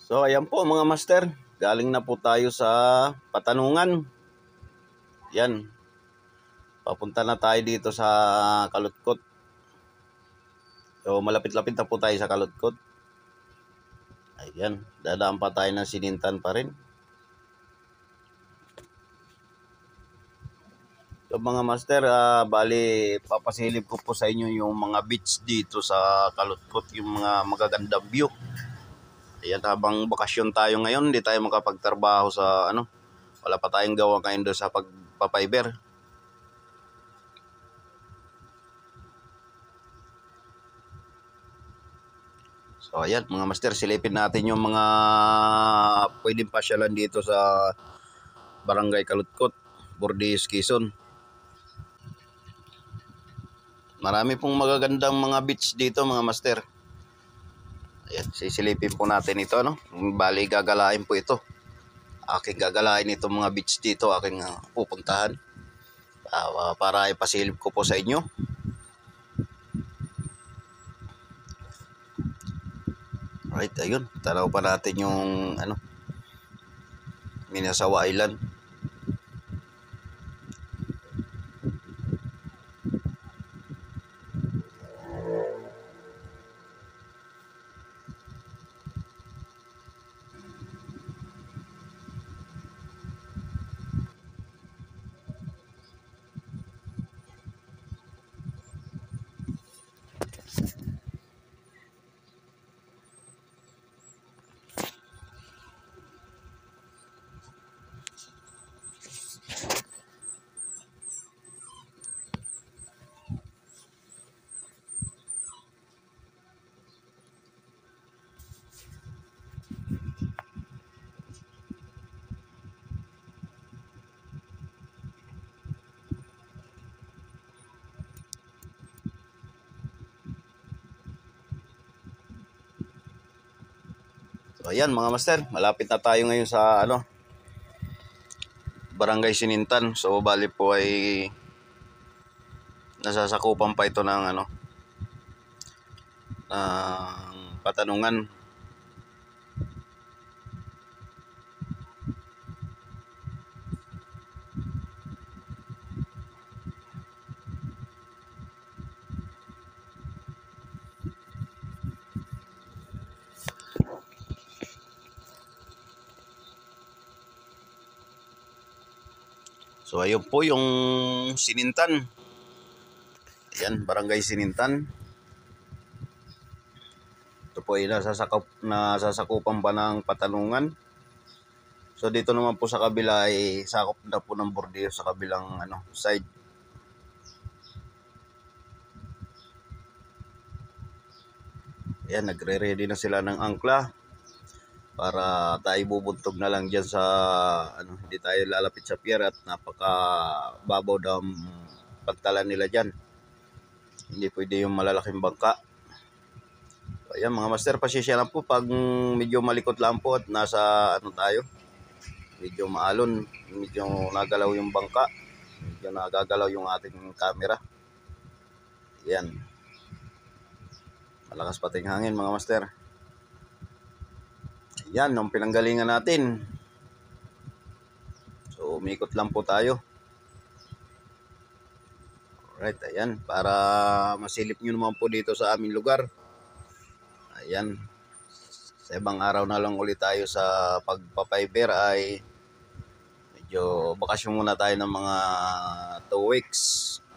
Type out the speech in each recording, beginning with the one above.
So ayan po mga master, galing na po tayo sa Patanungan. Yan, papunta na tayo dito sa Kalutkot. So malapit-lapit na po tayo sa Kalutkot. Ayan, dadaan pa tayo ng Sinintan pa rin. So mga master, bali papasilip ko po sa inyo yung mga beach dito sa Kalutkot, yung mga magagandang view. Ayan, habang bakasyon tayo ngayon, hindi tayo makapagtrabaho sa wala pa tayong gawa ngayon doon sa pagpapiber. So ayan mga master, silipin natin yung mga pwedeng pasyalan dito sa Barangay Kalutkot, Bordes, Quezon. Marami pong magagandang mga beach dito mga master. Ayan, sisilipin po natin ito, no? Bali gagalain po ito. Aking gagalain itong mga beach dito, aking pupuntahan. Para ipasilip ko po sa inyo. Right, ayun. Tanaw pa natin yung Minasawa Island. So ayan mga master, malapit na tayo ngayon sa Barangay Sinintan. So bali po ay nasasakupan pa ito ng ng Patanungan. So ayun po yung Sinintan. Ayan, Barangay Sinintan. Ito po ay nasasakupan pa ng Patanungan. So dito naman po sa kabila ay sakop na po ng Bordeaux sa kabilang side. Ayan, nagre-ready na sila ng angkla para tayo bubuntog na lang dyan sa hindi tayo lalapit sa pier at napakababaw daw ang pagtalan nila dyan. Hindi pwede yung malalaking bangka. So, ayan mga master, pasisya na po pag medyo malikot lang po at nasa tayo. Medyo maalon, medyo nagalaw yung bangka, medyo nagagalaw yung ating camera. Ayan. Malakas pating hangin mga master. Ayan, nung pinanggalingan natin. So, umikot lang po tayo. Alright, ayan. Para masilip nyo naman po dito sa aming lugar. Ayan. Sa ibang araw na lang ulit tayo sa pagpapiber ay medyo bakasyon muna tayo ng mga 2 weeks.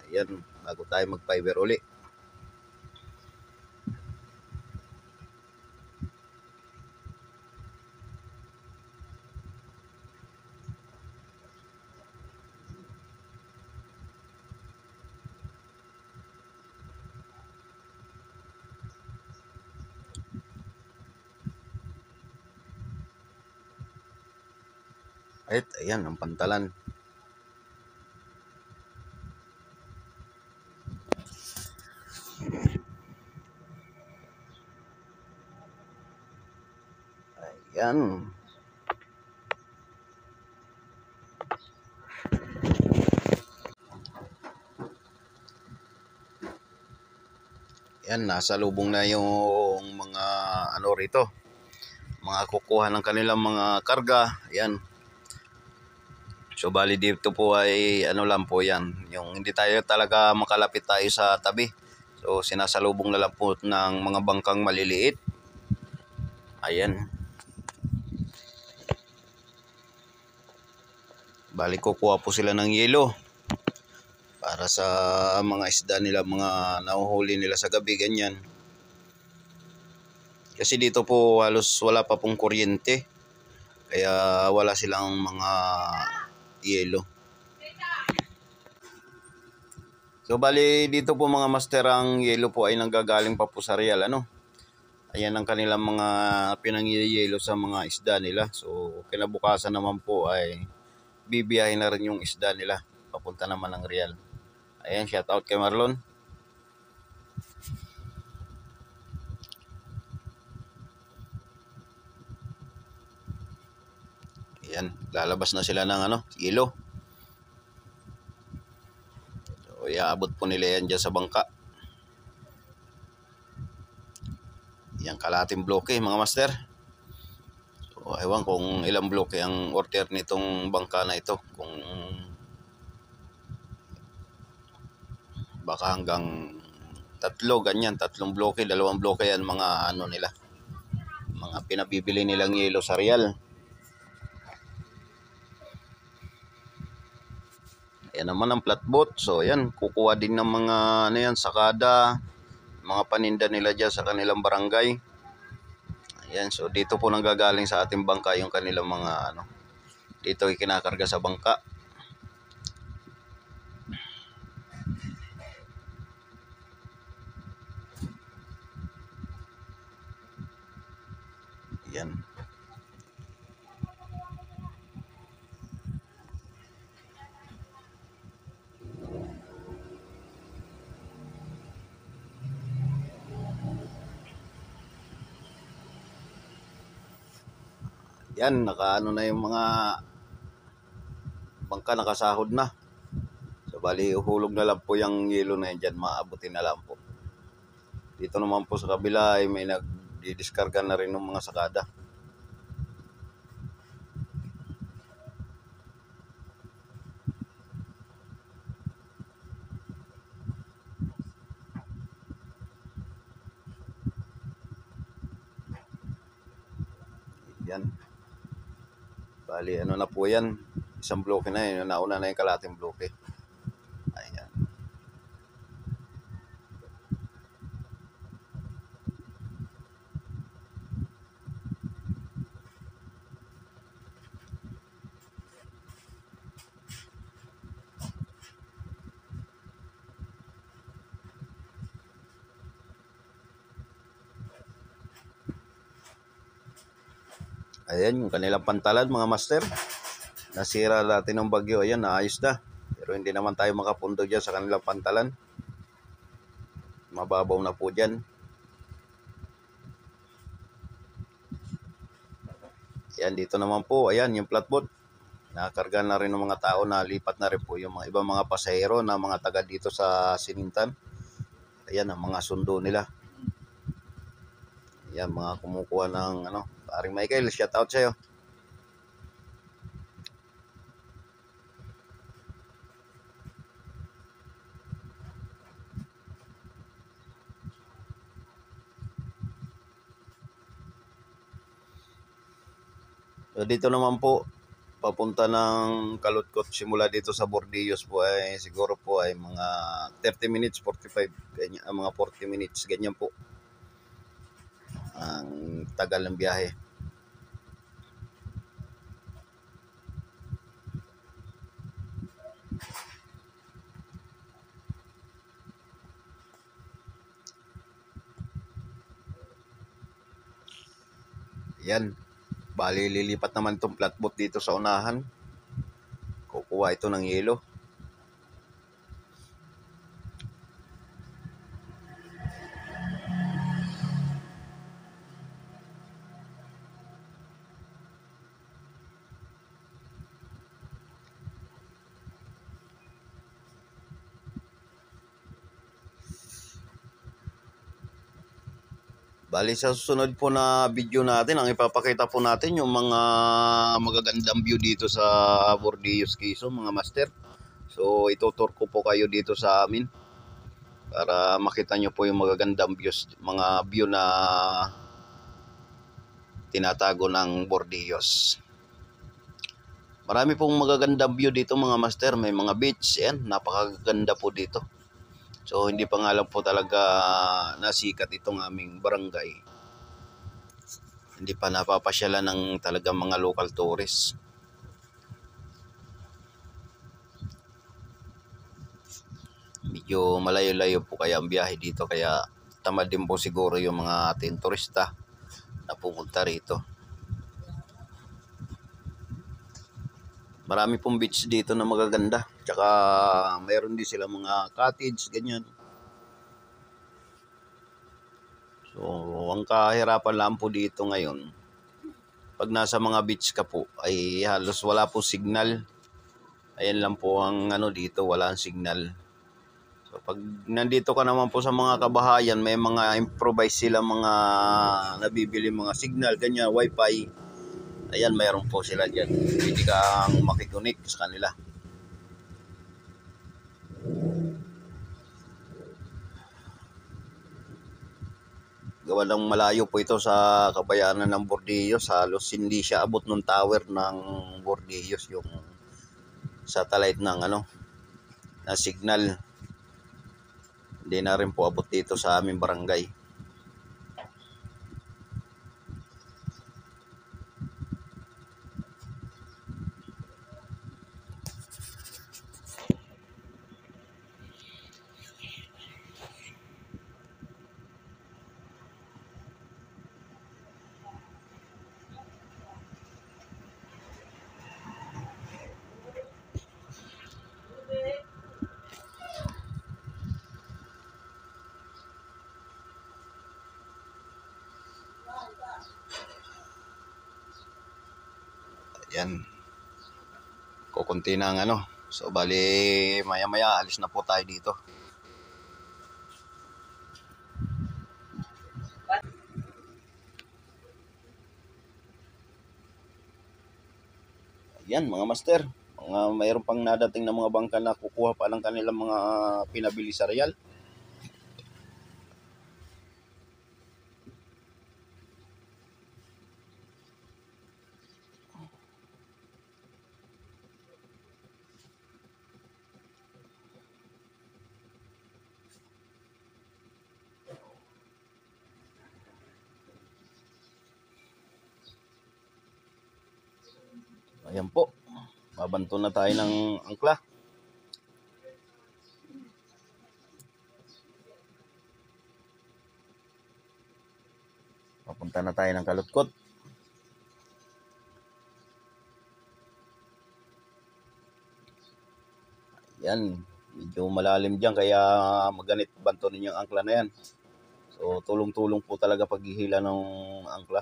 Ayan, bago tayo mag-fiber ulit. Right, ayan ang pantalan. Ayan. Ayan, nasa lubong na yung mga rito. mga kukuha ng kanilang mga karga. Ayan. So bali dito po ay ano lang po yan, yung hindi tayo talaga makalapit tayo sa tabi. So sinasalubong na lang po ng mga bangkang maliliit. Ayan. Bali kukuha po sila ng yelo para sa mga isda nila, mga nahuhuli nila sa gabi, ganyan. Kasi dito po halos wala pa pong kuryente. Kaya wala silang mga yelo. So bali dito po mga master, ang yelo po ay nanggagaling pa po sa Real, ano. Ayan ang kanilang mga pinangyayelo sa mga isda nila. So kinabukasan naman po ay bibiyahin na rin yung isda nila papunta naman ng Real. Ayan, shout out kay Marlon. Ayan, lalabas na sila ng yelo. So iaabot po nila yan dyan sa bangka. Yan, kalating bloke mga master. So ewan kung ilang bloke ang order nitong bangka na ito. Kung baka hanggang 3, ganyan, 3 bloke, 2 bloke yan mga nila. Mga pinabibili nilang yelo sa Real. Ayan naman ang flatboat. So ayan, kukuha din ng mga sakada, mga paninda nila dyan sa kanilang barangay. Ayan, so dito po nanggagaling sa ating bangka yung kanilang mga dito ikinakarga sa bangka. Ayan. Yan, nakaano na yung mga bangka, nakasahod na. So bali uhulog na lang po yung yelo na yan dyan, maabutin na lang po. Dito naman po sa kabila ay may nagdidiskarga na rin ng mga sakada. Yan. Bali na po yan. Isang bloke na yun. Nauna na yung kalating bloke. Ayan. Ayan yung kanilang pantalan mga master. Nasira natin ng bagyo. Ayan, naayos na. Pero hindi naman tayo makapundo dyan sa kanilang pantalan. Mababaw na po dyan. Ayan, dito naman po. Ayan, yung flatboat. Nakakarga na rin ng mga tao, na lipat na rin po yung mga ibang mga pasahero na mga taga dito sa Sinintan. Ayan, ang mga sundo nila. Ayan, mga kumukuha ng paring Michael, shout out sa'yo. So dito naman po, papunta ng Kalutkot, simula dito sa Bordillos po ay siguro po ay mga 30 minutes, 45, ganyan, mga 40 minutes, ganyan po ang tagal ng biyahe. Yan, bali lilipat naman itong flatboat dito sa unahan. Kukuha ito ng yelo. Bali sa susunod po na video natin, ang ipapakita po natin yung mga magagandang view dito sa Bordillos, Quezon, mga master. So itutur ko po kayo dito sa amin para makita nyo po yung magagandang views, mga view na tinatago ng Bordillos. Marami pong magagandang view dito mga master, may mga beach, yan, napakaganda po dito. So hindi pa nga lang po talaga nasikat itong aming barangay. Hindi pa napapasyalan ng talaga mga local tourists. Medyo malayo-layo po kaya ang biyahe dito, kaya tamad din po siguro yung mga ating turista na pupunta rito. Marami pong beach dito na magaganda. Tsaka mayroon din sila mga cottage, ganyan. So, ang kahirapan lang po dito ngayon, pag nasa mga beach ka po, ay halos wala po signal. Ayan lang po ang ano dito, wala ang signal. So, pag nandito ka naman po sa mga kabahayan, may mga improvise sila mga nabibili mga signal, ganyan, wifi. Ayan, mayroon po sila dyan. Hindi kang makikunik sa kanila. Gawa ng malayo po ito sa kabayanan ng Bordillos. Halos hindi siya abot ng tower ng Bordillos, yung satellite ng na signal. Hindi na rin po abot dito sa aming barangay. Yan. Kukunti na ang So, bali, maya-maya, alis na po tayo dito. Yan, mga master. Mayroon pang nadating na mga bangka na kukuha pa ng kanilang mga pinabili sa Real. Ayan po. Babanto na tayo ng angkla. Papunta na tayo ng Kalutkot. Yan. Medyo malalim dyan, kaya maganit banto ninyo ang angkla na yan. So, tulong-tulong po talaga paghihila ng angkla.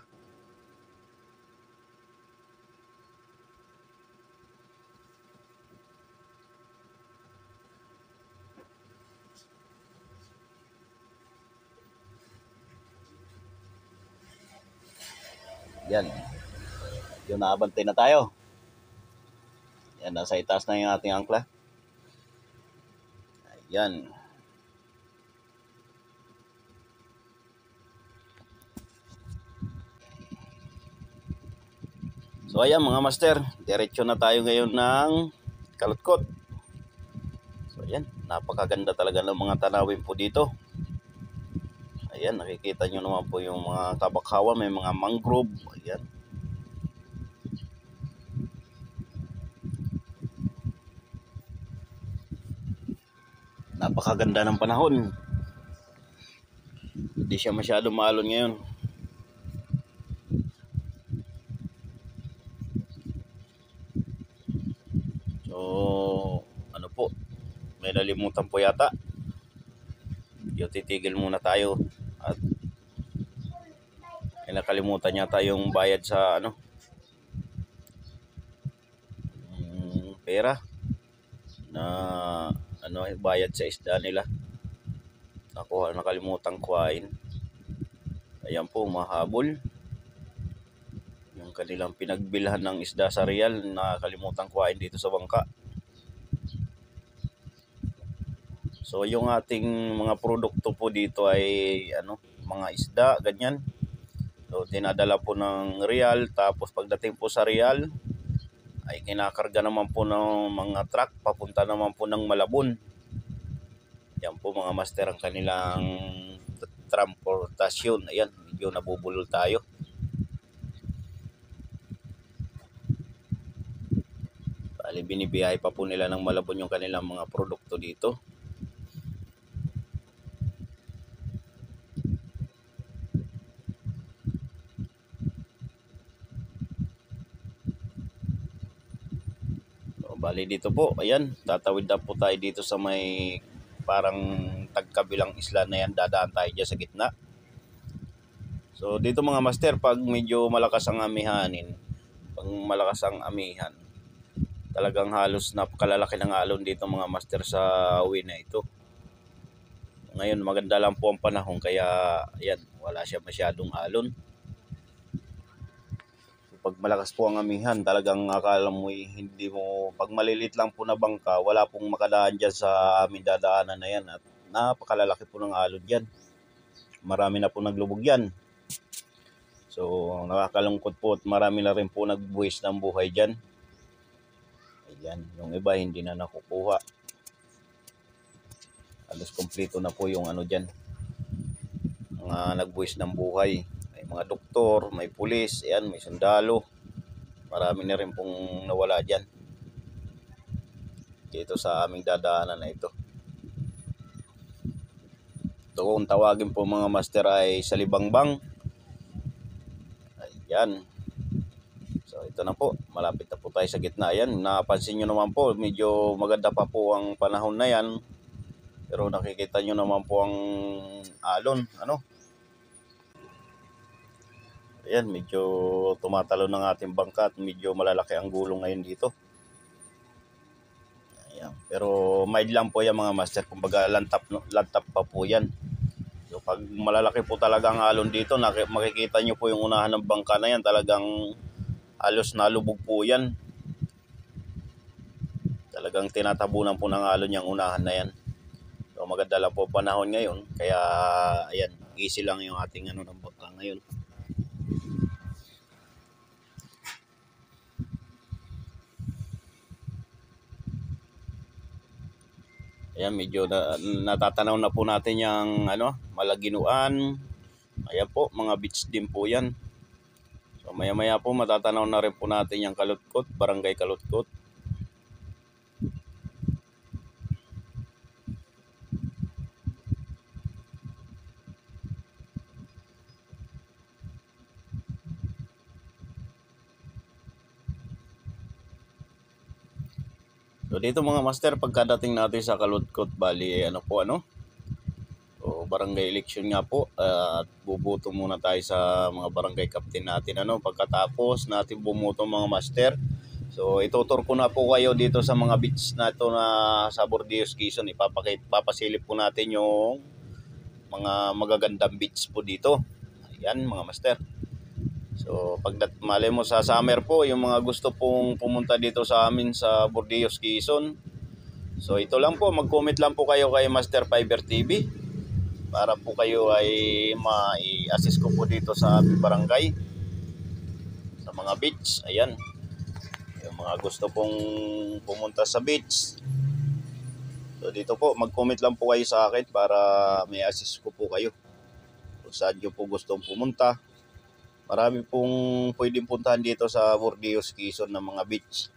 Yan. Yung naabantay na tayo. Yan, nasa itaas na yung ating angkla. Yan. So ayan mga master, diretso na tayo ngayon ng Kalutkot. So ayan, napakaganda talaga ng mga tanawin po dito. Ayan, nakikita nyo naman po yung mga kabakhawan, may mga mangrove. Ayan. Napakaganda ng panahon. Hindi siya masyado maalon ngayon. So, ano po, may nalimutan po yata. Yung titigil muna tayo at nakalimutan yata yung bayad sa pera na bayad sa isda nila. Nakalimutan kuhain. Ayan po, mahabol. Yung kanilang pinagbilhan ng isda sa Real na kalimutan kuhain dito sa bangka. So yung ating mga produkto po dito ay mga isda, ganyan. So dinadala po ng Real, tapos pagdating po sa Real ay kinakarga naman po ng mga truck papunta naman po ng Malabon. Yan po mga master ang kanilang transportasyon. Ayan, medyo nabubulol tayo. Bali binibiyahe pa po nila ng Malabon yung kanilang mga produkto dito. Bali dito po, ayan, tatawid na po tayo dito sa may parang tagkabilang isla na yan, dadaan tayo dyan sa gitna. So dito mga master, pag medyo malakas ang amihanin, talagang halos napakalalaki ng alon dito mga master sa uwi na ito. Ngayon maganda lang po ang panahon, kaya ayan, wala siya masyadong alon. Pag malakas po ang amihan, talagang akala mo hindi mo, pag malilit lang po na bangka, wala pong makadaan dyan sa aming dadaanan na yan, at napakalalaki po ng alon dyan. Marami na po naglubog yan. So nakakalungkot po at marami na rin po nagbuwis ng buhay dyan. Ayan, yung iba hindi na nakukuha. Halos kompleto na po yung dyan, mga nagbuwis ng buhay. Mga doktor, may pulis, ayan, may sundalo. Marami na rin pong nawala dyan dito sa aming dadaanan na ito. Ito kung tawagin po mga master ay Salibangbang. Ayan. So ito na po, malapit na po tayo sa gitna. Ayan, napansin nyo naman po, medyo maganda pa po ang panahon na yan. Pero nakikita nyo naman po ang alon, Ayan, medyo tumatalo ng ating bangka at medyo malalaki ang gulong ngayon dito. Ayan, pero mild lang po yan mga master, kumbaga lantap pa po yan. So pag malalaki po talaga ang alon dito, makikita nyo po yung unahan ng bangka na yan, talagang halos nalubog po yan. Talagang tinatabunan po ng alon yung unahan na yan. So maganda lang po panahon ngayon, kaya ayan, easy lang yung ating ng bangka ngayon. Ayan, medyo natatanaw na po natin yung Malaginuan. Ayan po, mga beach din po yan. So maya maya po matatanaw na rin po natin yung Kalutkot, Barangay Kalutkot. So dito mga master, pagkadating natin sa Kalutkot, bali So barangay election nga po, at bubuto muna tayo sa mga barangay captain natin pagkatapos natin bumuto mga master. So itutur ko na po kayo dito sa mga beach na ito na sa Bordeos, Quezon. Papasilip po natin yung mga magagandang beach po dito. Ayan mga master. So malay mo sa summer po, yung mga gusto pong pumunta dito sa amin sa Bordeos, Quezon. So ito lang po, mag-comment lang po kayo kay Master Fiber TV para po kayo ay mai-assist ko po dito sa aming barangay sa mga beach. Ayan, yung mga gusto pong pumunta sa beach. So dito po, mag-comment lang po kayo sa akin para may assist ko po kayo kung saan nyo po gustong pumunta. Marami pong pwedeng puntahan dito sa Bordeos, Quezon ng mga beach.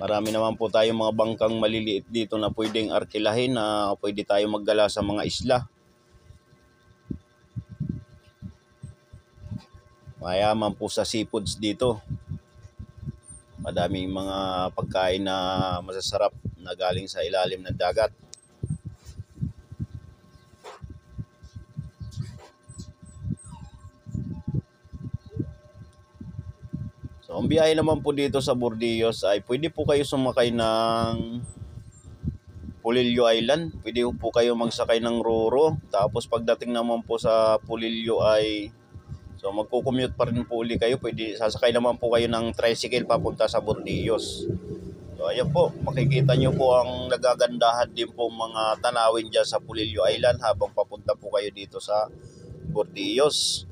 Marami naman po tayong mga bangkang maliliit dito na pwedeng arkilahin, na pwede tayo maggala sa mga isla. Mayaman po sa seafoods dito. Madaming mga pagkain na masasarap na galing sa ilalim ng dagat. So ang biyahe naman po dito sa Bordeos ay pwede po kayo sumakay ng Pulilio Island. Pwede po kayo magsakay ng Roro. Tapos pagdating naman po sa Pulilio ay so magko-commute pa rin po uli kayo. Pwede sasakay naman po kayo ng tricycle papunta sa Bordillos. So ayan po, makikita nyo po ang nagagandahan din po mga tanawin dyan sa Pulilio Island habang papunta po kayo dito sa Bordillos.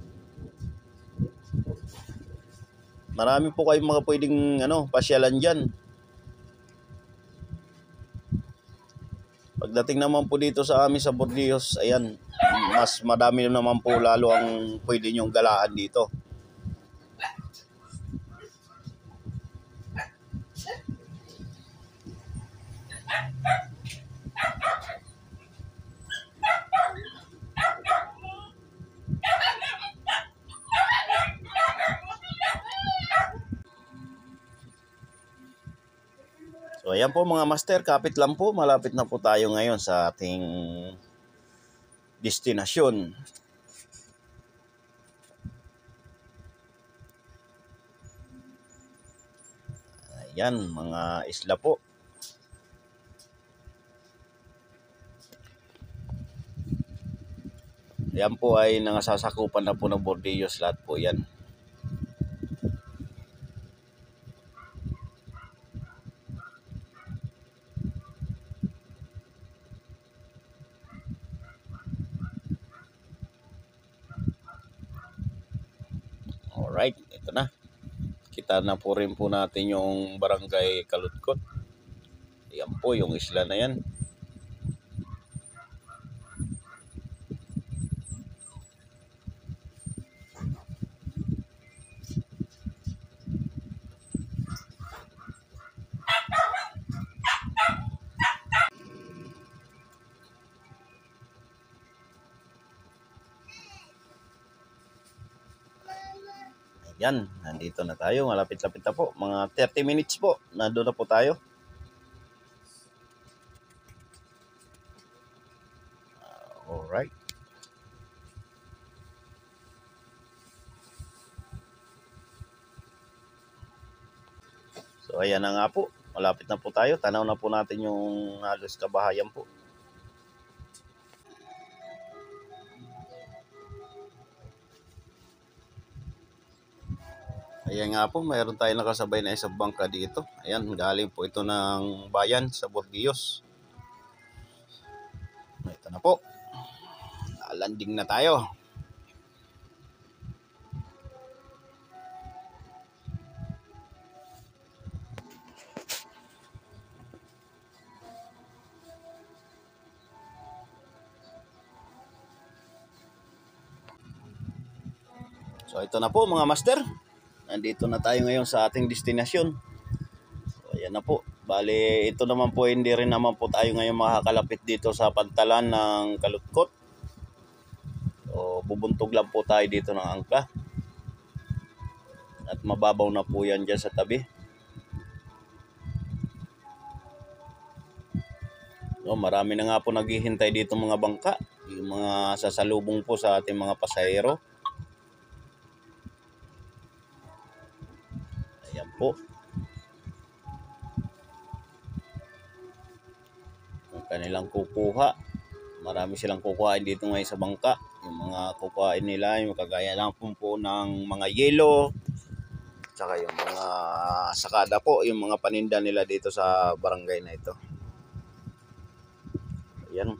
Marami po kayong mga pwedeng pasyalan dyan. Pagdating naman po dito sa amin sa Bordillos, ayan, mas madami naman po lalo ang pwede nyong galaan dito. So ayan po mga master, kapit lang po, malapit na po tayo ngayon sa ating destinasyon. Ayan, mga isla po. Ayan po ay nangasasakupan na po ng Bordillos, lahat po yan. Alright, ito na. Kita na po rin po natin yung barangay Kalutkot. Ayan po yung isla na yan. Yan, nandito na tayo. Malapit-lapit na po. Mga 30 minutes po. Nandun na po tayo. Alright. So, ayan na nga po. Malapit na po tayo. Tanaw na po natin yung halos kabahayan po. Ayan nga po, mayroon tayong nakasabay na isang bangka dito. Ayan, galing po ito ng bayan sa Bordillos. Ito na po. Landing na tayo. So ito na po mga master. Nandito na tayo ngayon sa ating destinasyon. So ayan na po. Bale, ito naman po, hindi rin naman po tayo ngayon makakalapit dito sa pantalan ng Kalutkot. So bubuntog lang po tayo dito ng angka. At mababaw na po yan dyan sa tabi. So, marami na nga po naghihintay dito mga bangka. Yung mga sasalubong po sa ating mga pasahero. Ayan po. Ang kanilang kukuha. Marami silang kukuhain dito ngayon sa bangka. Yung mga kukuhain nila, yung kagaya lang po ng mga yelo. Tsaka yung mga sakada po, yung mga paninda nila dito sa barangay na ito. Ayan.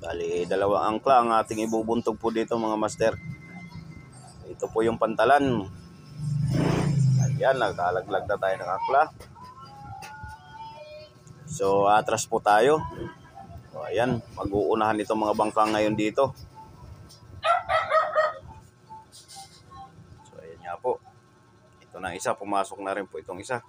Bali, dalawang angkla ang ating ibubuntog po dito mga master. Ito po yung pantalan. Ayan, nagkalaglag na tayo ng angkla. So, atras po tayo. So, ayan, mag-uunahan itong mga bangka ngayon dito. So, ayan nga po. Ito na isa, pumasok na rin po itong isa.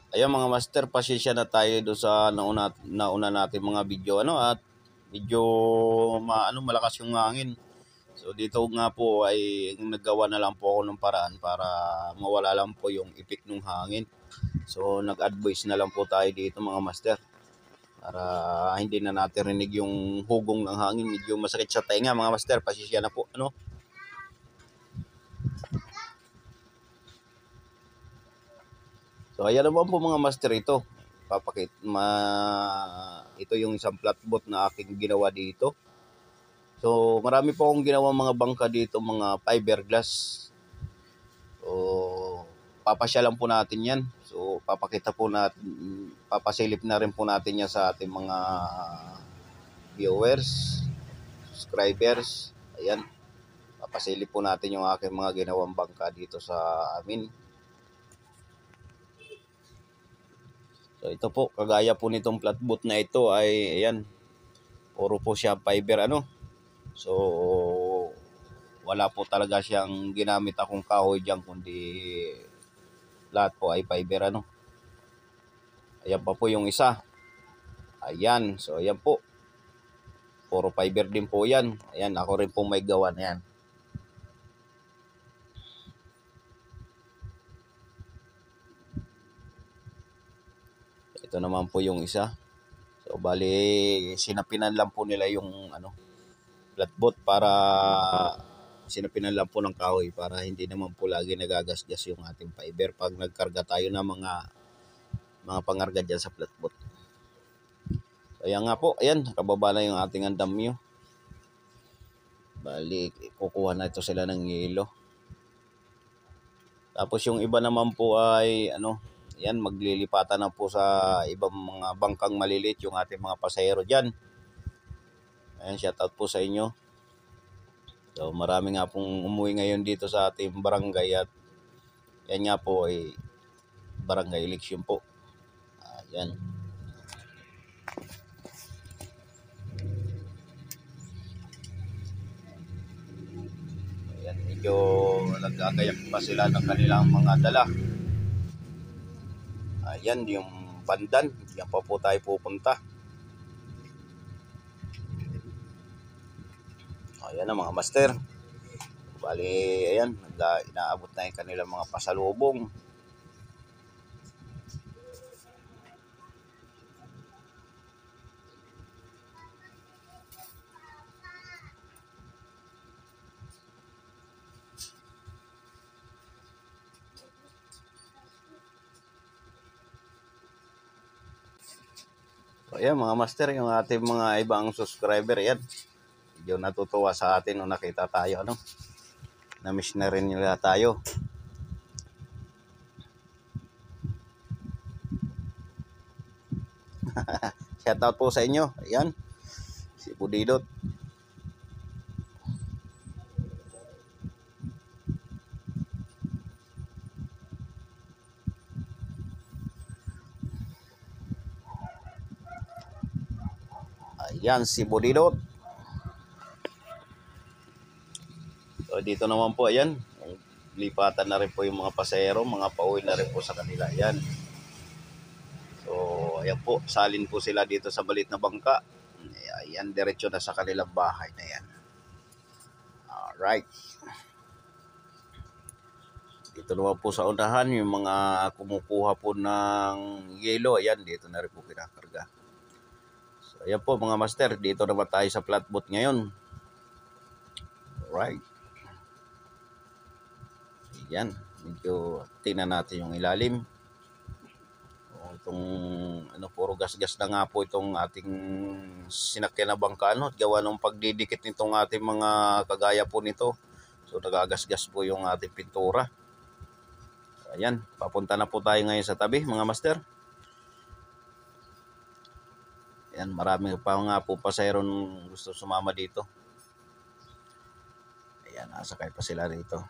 Ayan mga master, pasensya na tayo do sa nauna natin mga video at medyo malakas yung hangin. So dito nga po ay naggawa na lang po ako ng paraan para mawala lang po yung ipik ng hangin. So nag-advise na lang po tayo dito mga master para hindi na natin rinig yung hugong ng hangin. Medyo masakit sa tenga mga master, pasisya na po ano. So ayan naman po mga master, ito ito yung isang flatboat na aking ginawa dito. So marami po akong ginawa mga bangka dito, mga fiberglass. So papasya lang po natin yan. So papakita po natin, papasilip na rin po natin yan sa ating mga viewers, subscribers. Ayan, papasilip po natin yung aking mga ginawang bangka dito sa amin. So ito po, kagaya po nitong flatboat na ito ay ayan, puro po siya fiber ano. So wala po talaga siyang ginamit akong kahoy diyan, kundi lahat po ay fiber ano. Ayan pa po yung isa. Ayan, so ayan po. Puro fiber din po yan. Ayan, ako rin po may gawa na yan. Ito naman po yung isa. So bali sinapinan lang po nila yung ano, flatboat, para sinapinan lang po ng kahoy para hindi naman po lagi nagagasgas yung ating fiber pag nagkarga tayo ng mga pangarga dyan sa flatboat. So ayan nga po, ayan, nakababa na yung ating andamyo. Bali kukuha na ito sila ng yelo. Tapos yung iba naman po ay ano, yan, maglilipatan na po sa ibang mga bangkang maliliit yung ating mga pasahero dyan. Ayan, shoutout po sa inyo. So marami nga pong umuwi ngayon dito sa ating barangay at yan nga po ay barangay election po. Ayan. Ayan, medyo nagkakayak pa sila ng kanilang mga dala. Ayan, yung bandan, yan pa po tayo pupunta. Ayan na mga master. Bali, ayan, inaabot na yung kanilang mga pasalubong. So, ayan mga master, yung ating mga ibang subscriber, ayan, medyo natutuwa sa atin nung nakita tayo, ano, na-miss na rin nila tayo. Shoutout po sa inyo, ayan, si Budidot. Ayan, si Budidot. So dito naman po, ayan, lipatan na rin po yung mga pasahero, mga pauwi na rin po sa kanila, ayan. So ayan po, salin po sila dito sa balit na bangka. Ayan, diretso na sa kanilang bahay na yan. Alright. Dito naman po sa unahan, yung mga kumukuha po ng yelo, ayan, dito na rin po kinakarga. So ayan po mga master, dito naman tayo sa flatboat ngayon. Alright. Ayan, medyo tingnan natin yung ilalim. Itong ano, puro gas-gas na nga po itong ating sinakyan na bangka, ano, gawa ng pagdidikit nitong ating mga kagaya po nito. So nagagasgas po yung ating pintura. Ayan, papunta na po tayo ngayon sa tabi mga master. Ayan, marami pa nga po pasahero gusto sumama dito. Ayan, nasakay pa sila rito.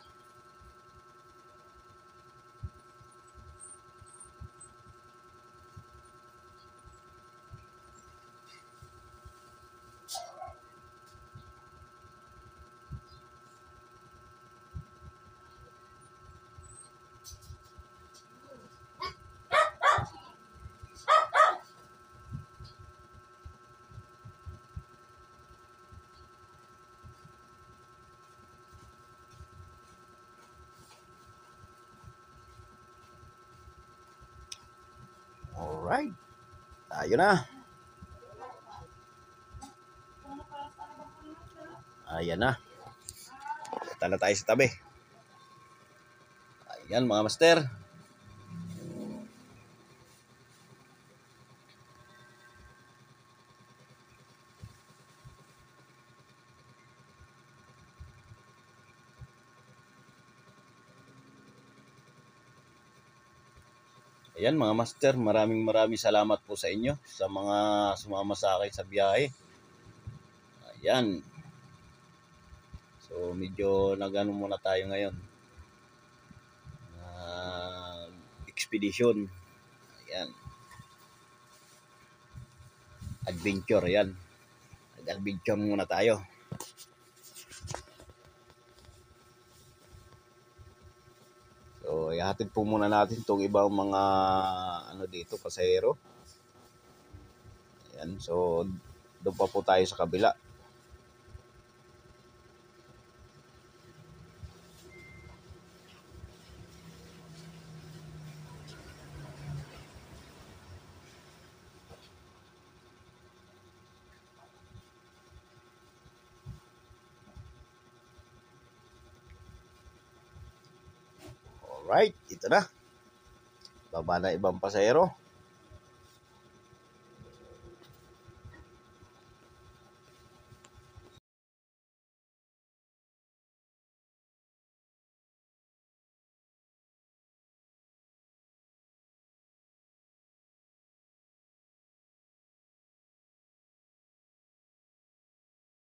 Alright. Tayo na. Ayan na. Punta na tayo sa tabi. Ayan mga master. Ayan mga master, maraming salamat po sa inyo sa mga sumama sa akin sa biyahe. Ayan. So medyo nagano muna tayo ngayon. Expedition. Ayan. Adventure, ayan. Nag-adventure muna tayo. So, ihatid po muna natin itong ibang mga dito, pasahero. Ayan, so doon pa po tayo sa kabila. Alright, ito na. Baba na ibang pasahero.